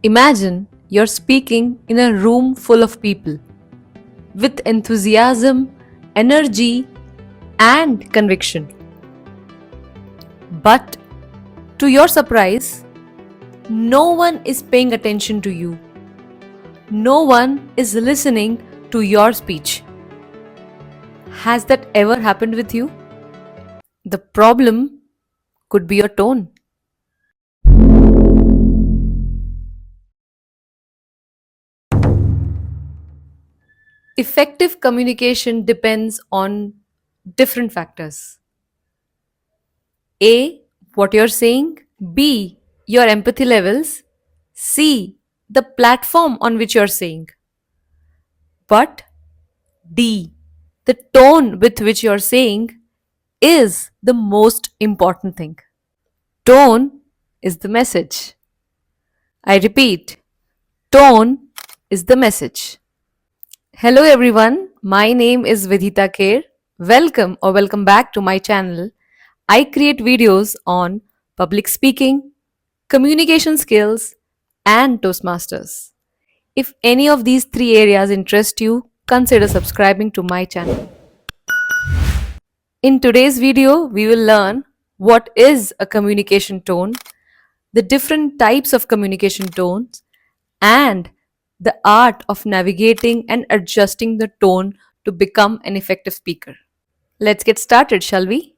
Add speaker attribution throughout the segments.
Speaker 1: Imagine you're speaking in a room full of people with enthusiasm, energy, and conviction. But to your surprise, no one is paying attention to you. No one is listening to your speech. Has that ever happened with you? The problem could be your tone. Effective communication depends on different factors. A. What you're saying. B. Your empathy levels. C. The platform on which you're saying. But D. The tone with which you're saying is the most important thing. Tone is the message. I repeat, tone is the message. Hello everyone, my name is Vidhita Kher. Welcome back to my channel. I create videos on public speaking, communication skills, and Toastmasters. If any of these three areas interest you, consider subscribing to my channel. In today's video, we will learn what is a communication tone, the different types of communication tones, and the art of navigating and adjusting the tone to become an effective speaker. Let's get started, shall we?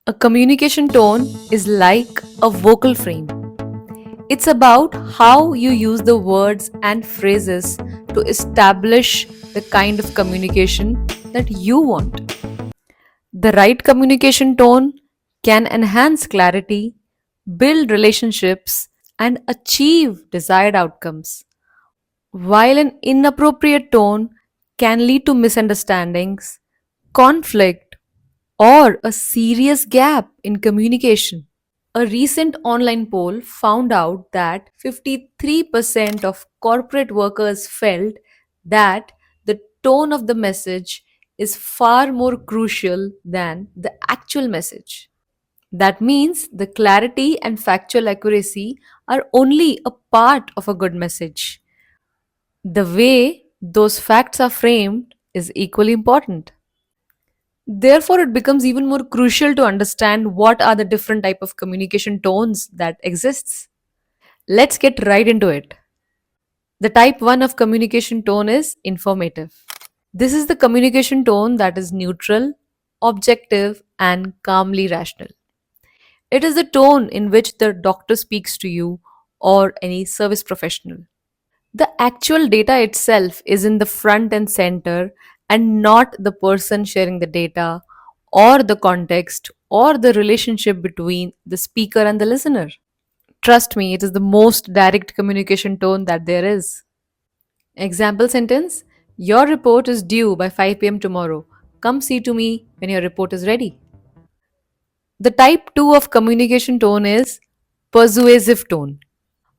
Speaker 1: A communication tone is like a vocal frame. It's about how you use the words and phrases to establish the kind of communication that you want. The right communication tone can enhance clarity, build relationships, and achieve desired outcomes, while an inappropriate tone can lead to misunderstandings, conflict, or a serious gap in communication. A recent online poll found out that 53% of corporate workers felt that the tone of the message is far more crucial than the actual message. That means the clarity and factual accuracy are only a part of a good message. The way those facts are framed is equally important. Therefore, it becomes even more crucial to understand what are the different type of communication tones that exists. Let's get right into it. The type 1 of communication tone is informative. This is the communication tone that is neutral, objective, and calmly rational. It is the tone in which the doctor speaks to you or any service professional. The actual data itself is in the front and center and not the person sharing the data or the context or the relationship between the speaker and the listener. Trust me, it is the most direct communication tone that there is. Example sentence: Your report is due by 5 pm tomorrow. Come see to me when your report is ready. The type 2 of communication tone is persuasive tone.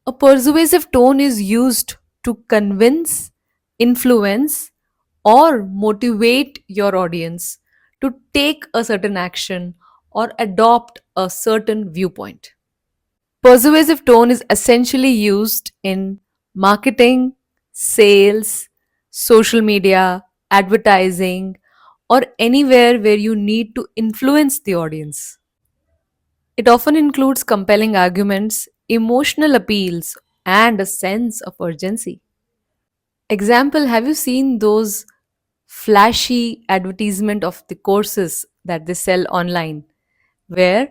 Speaker 1: A persuasive tone is used to convince, influence, or motivate your audience to take a certain action or adopt a certain viewpoint. Persuasive tone is essentially used in marketing, sales, social media, advertising, or anywhere where you need to influence the audience. It often includes compelling arguments, emotional appeals, and a sense of urgency. Example, have you seen those flashy advertisement of the courses that they sell online where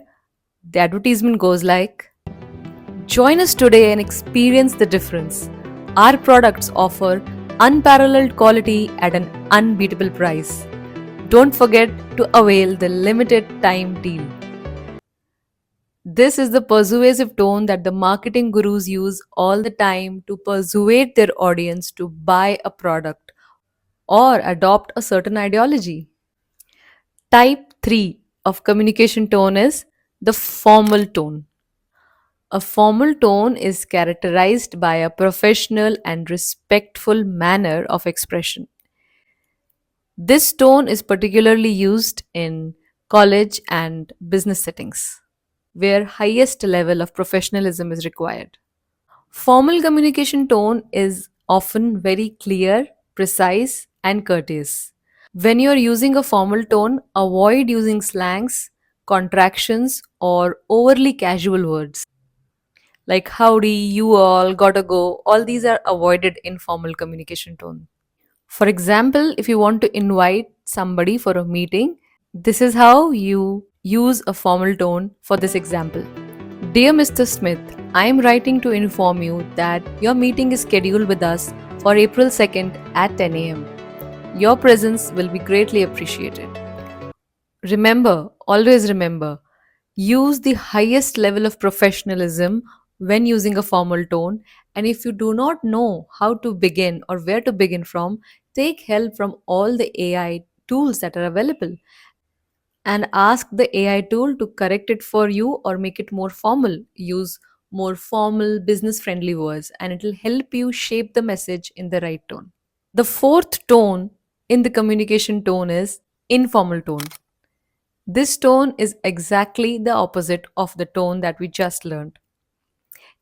Speaker 1: the advertisement goes like, join us today and experience the difference. Our products offer unparalleled quality at an unbeatable price. Don't forget to avail the limited time deal. This is the persuasive tone that the marketing gurus use all the time to persuade their audience to buy a product or adopt a certain ideology. Type 3 of communication tone is the formal tone. A formal tone is characterized by a professional and respectful manner of expression. This tone is particularly used in college and business settings. where highest level of professionalism is required. Formal communication tone is often very clear, precise, and courteous. When you're using a formal tone, avoid using slangs, contractions, or overly casual words like howdy, you all, gotta go. All these are avoided in formal communication tone. For example, if you want to invite somebody for a meeting, this is how you use a formal tone for this example. Dear Mr. Smith, I am writing to inform you that your meeting is scheduled with us for April 2nd at 10 am. Your presence will be greatly appreciated. Remember, always remember, use the highest level of professionalism when using a formal tone. And if you do not know how to begin or where to begin from, take help from all the AI tools that are available and ask the AI tool to correct it for you or make it more formal. Use more formal, business friendly words, and it will help you shape the message in the right tone. The fourth tone in the communication tone is informal tone. This tone is exactly the opposite of the tone that we just learned.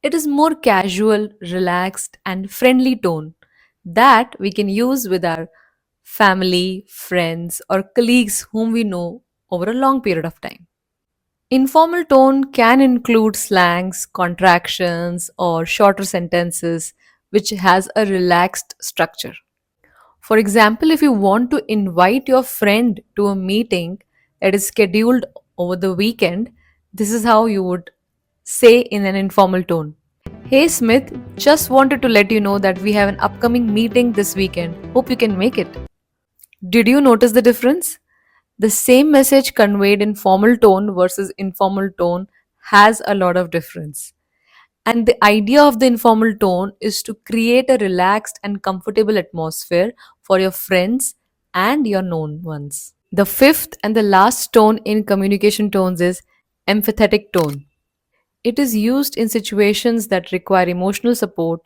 Speaker 1: It is more casual, relaxed, and friendly tone that we can use with our family, friends, or colleagues whom we know over a long period of time. Informal tone can include slangs, contractions, or shorter sentences which has a relaxed structure. For example, if you want to invite your friend to a meeting that is scheduled over the weekend, this is how you would say in an informal tone. Hey Smith, just wanted to let you know that we have an upcoming meeting this weekend. Hope you can make it. Did you notice the difference? The same message conveyed in formal tone versus informal tone has a lot of difference. And the idea of the informal tone is to create a relaxed and comfortable atmosphere for your friends and your known ones. The fifth and the last tone in communication tones is empathetic tone. It is used in situations that require emotional support,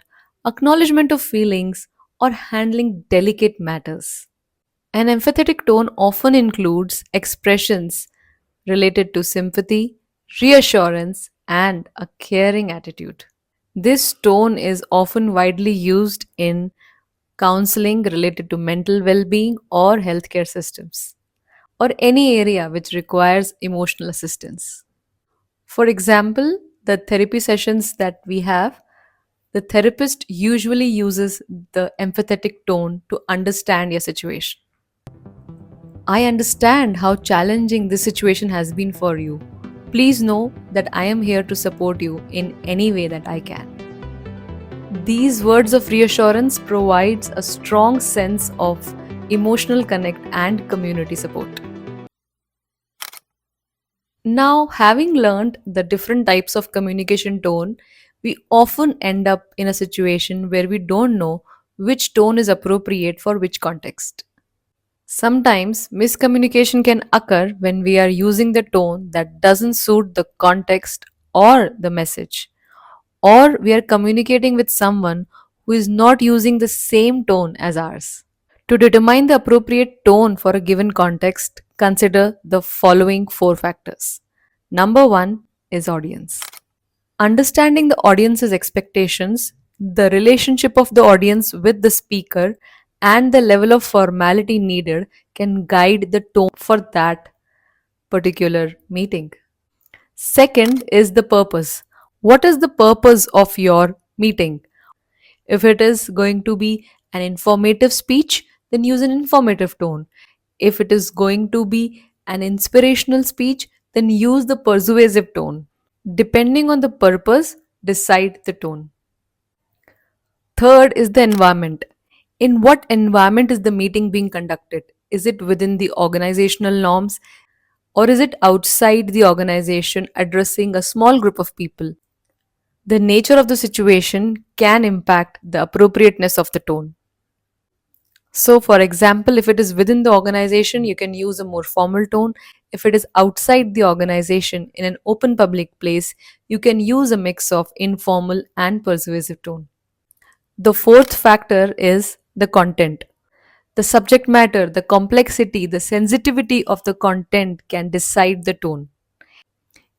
Speaker 1: acknowledgement of feelings, or handling delicate matters. An empathetic tone often includes expressions related to sympathy, reassurance, and a caring attitude. This tone is often widely used in counseling related to mental well being or healthcare systems, or any area which requires emotional assistance. For example, the therapy sessions that we have, the therapist usually uses the empathetic tone to understand your situation. I understand how challenging this situation has been for you. Please know that I am here to support you in any way that I can. These words of reassurance provides a strong sense of emotional connect and community support. Now, having learned the different types of communication tone, we often end up in a situation where we don't know which tone is appropriate for which context. Sometimes miscommunication can occur when we are using the tone that doesn't suit the context or the message, or we are communicating with someone who is not using the same tone as ours. To determine the appropriate tone for a given context, consider the following four factors. Number one is audience. Understanding the audience's expectations, the relationship of the audience with the speaker, and the level of formality needed can guide the tone for that particular meeting. Second is the purpose. What is the purpose of your meeting? If it is going to be an informative speech, then use an informative tone. If it is going to be an inspirational speech, then use the persuasive tone. Depending on the purpose, decide the tone. Third is the environment. In what environment is the meeting being conducted? Is it within the organizational norms or is it outside the organization addressing a small group of people? The nature of the situation can impact the appropriateness of the tone. So, for example, if it is within the organization, you can use a more formal tone. If it is outside the organization in an open public place, you can use a mix of informal and persuasive tone. The fourth factor is the content. The subject matter, the complexity, the sensitivity of the content can decide the tone.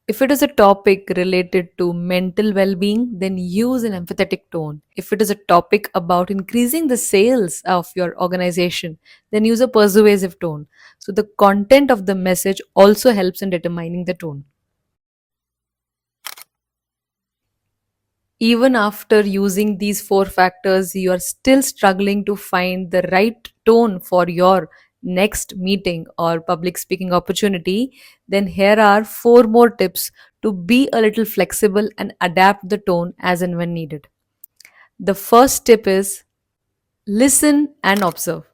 Speaker 1: If it is a topic related to mental well being, then use an empathetic tone. If it is a topic about increasing the sales of your organization, then use a persuasive tone. So, the content of the message also helps in determining the tone. Even after using these four factors, you are still struggling to find the right tone for your next meeting or public speaking opportunity, then here are four more tips to be a little flexible and adapt the tone as and when needed. The first tip is listen and observe.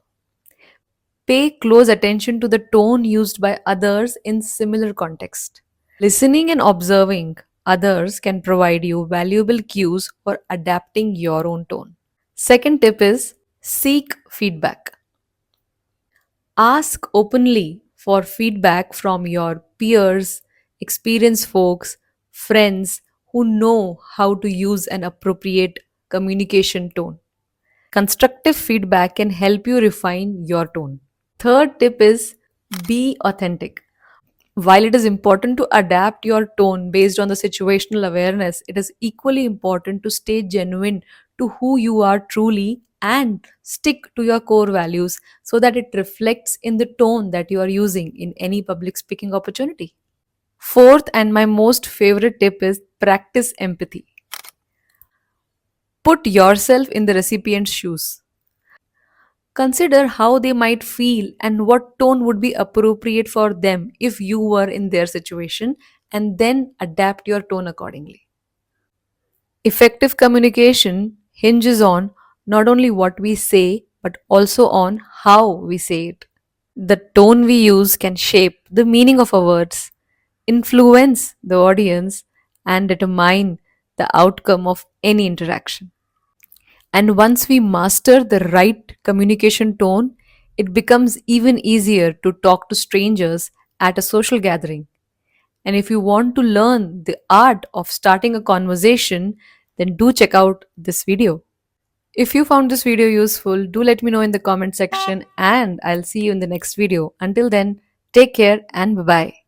Speaker 1: Pay close attention to the tone used by others in similar context. Listening and observing others can provide you valuable cues for adapting your own tone. Second tip is seek feedback. Ask openly for feedback from your peers, experienced folks, friends who know how to use an appropriate communication tone. Constructive feedback can help you refine your tone. Third tip is be authentic. While it is important to adapt your tone based on the situational awareness, it is equally important to stay genuine to who you are truly and stick to your core values so that it reflects in the tone that you are using in any public speaking opportunity. Fourth, and my most favorite tip is practice empathy. Put yourself in the recipient's shoes. Consider how they might feel and what tone would be appropriate for them if you were in their situation, and then adapt your tone accordingly. Effective communication hinges on not only what we say but also on how we say it. The tone we use can shape the meaning of our words, influence the audience, and determine the outcome of any interaction. And once we master the right communication tone, it becomes even easier to talk to strangers at a social gathering. And if you want to learn the art of starting a conversation, then do check out this video. If you found this video useful, do let me know in the comment section and I'll see you in the next video. Until then, take care and bye bye.